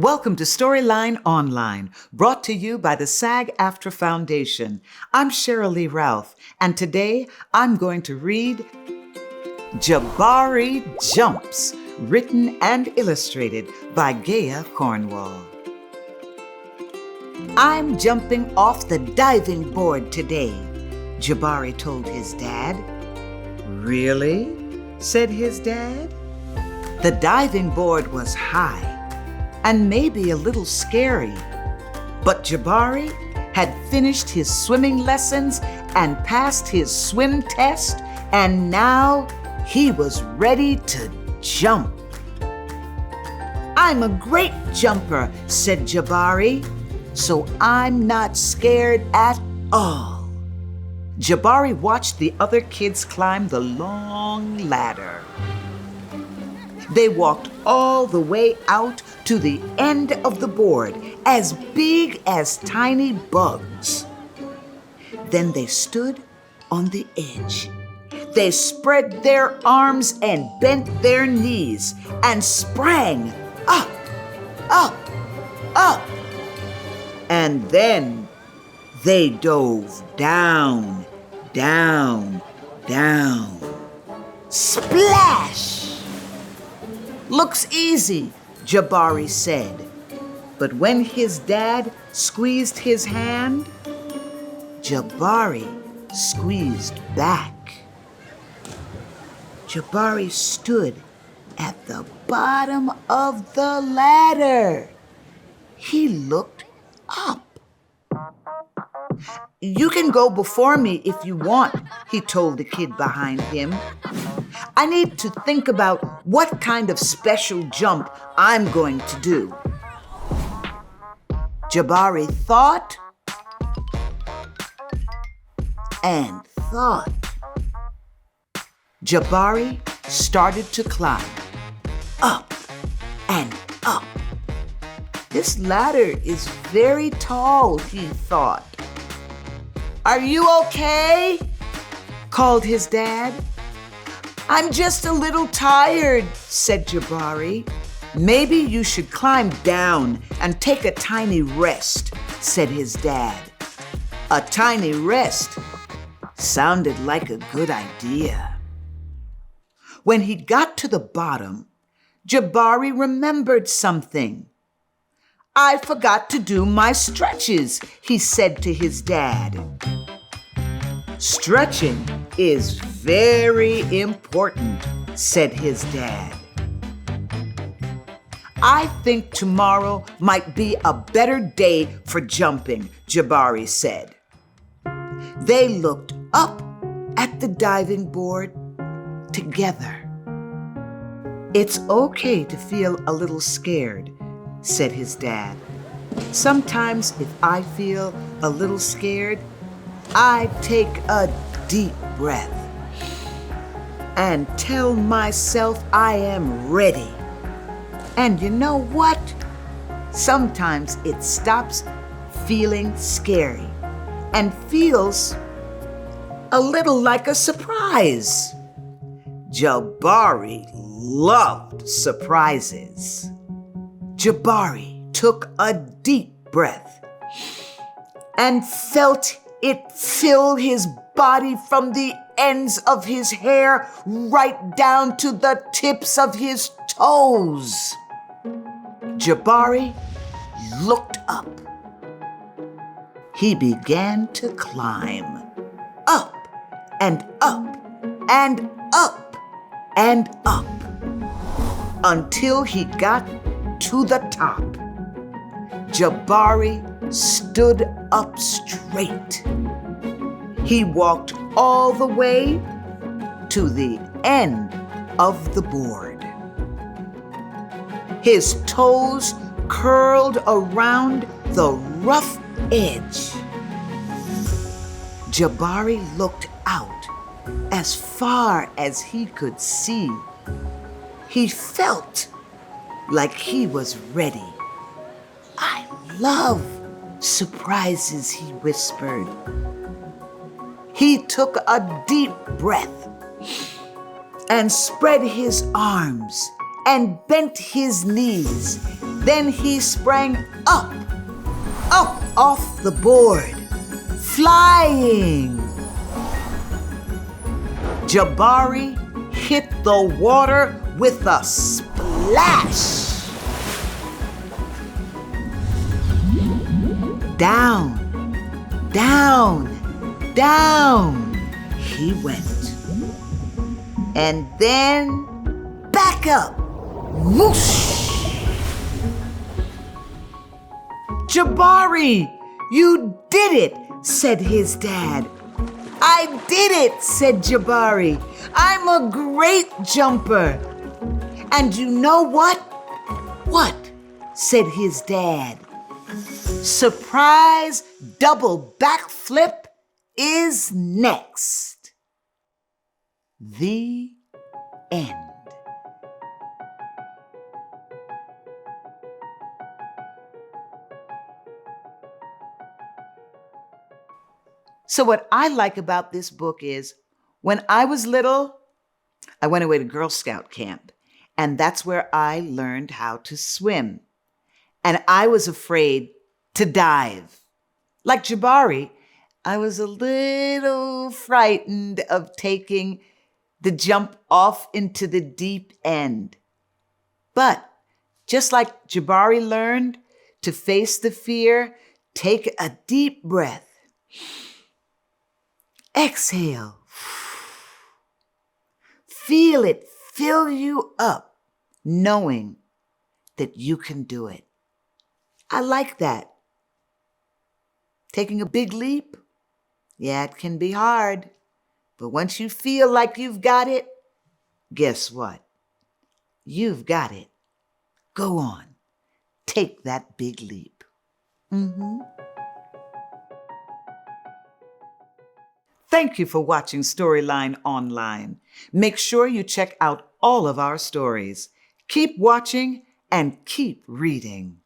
Welcome to Storyline Online, brought to you by the SAG-AFTRA Foundation. I'm Sheryl Lee Ralph, and today I'm going to read Jabari Jumps, written and illustrated by Gaia Cornwall. I'm jumping off the diving board today, Jabari told his dad. Really? Said his dad. The diving board was high and maybe a little scary, but Jabari had finished his swimming lessons and passed his swim test, and now he was ready to jump. I'm a great jumper, said Jabari, so I'm not scared at all. Jabari watched the other kids climb the long ladder. They walked all the way out to the end of the board, as big as tiny bugs. Then they stood on the edge. They spread their arms and bent their knees and sprang up, up, up. And then they dove down, down, down. Splash! Looks easy, Jabari said. But when his dad squeezed his hand, Jabari squeezed back. Jabari stood at the bottom of the ladder. He looked up. You can go before me if you want, he told the kid behind him. I need to think about what kind of special jump I'm going to do. Jabari thought and thought. Jabari started to climb up and up. This ladder is very tall, he thought. Are you okay? Called his dad. I'm just a little tired, said Jabari. Maybe you should climb down and take a tiny rest, said his dad. A tiny rest sounded like a good idea. When he got to the bottom, Jabari remembered something. I forgot to do my stretches, he said to his dad. Stretching is very important, said his dad. I think tomorrow might be a better day for jumping, Jabari said. They looked up at the diving board together. It's okay to feel a little scared, said his dad. Sometimes if I feel a little scared, I take a deep breath and tell myself I am ready. And you know what? Sometimes it stops feeling scary and feels a little like a surprise. Jabari loved surprises. Jabari took a deep breath and felt it fill his body from the ends of his hair right down to the tips of his toes. Jabari looked up. He began to climb up and up and up and up until he got to the top. Jabari stood up straight. He walked all the way to the end of the board. His toes curled around the rough edge. Jabari looked out as far as he could see. He felt like he was ready. I love surprises, he whispered. He took a deep breath and spread his arms and bent his knees Then he sprang up off the board, flying. Jabari hit the water with a splash. Down, down, down he went. And then back up. Whoosh! Jabari, you did it, said his dad. I did it, said Jabari. I'm a great jumper. And you know what? What? Said his dad. Surprise double backflip is next. The end. So what I like about this book is, when I was little, I went away to Girl Scout camp, and that's where I learned how to swim. And I was afraid to dive. Like Jabari, I was a little frightened of taking the jump off into the deep end. But just like Jabari learned to face the fear, take a deep breath. Exhale. Feel it fill you up, knowing that you can do it. I like that. Taking a big leap, yeah, it can be hard. But once you feel like you've got it, guess what? You've got it. Go on. Take that big leap. Thank you for watching Storyline Online. Make sure you check out all of our stories. Keep watching and keep reading.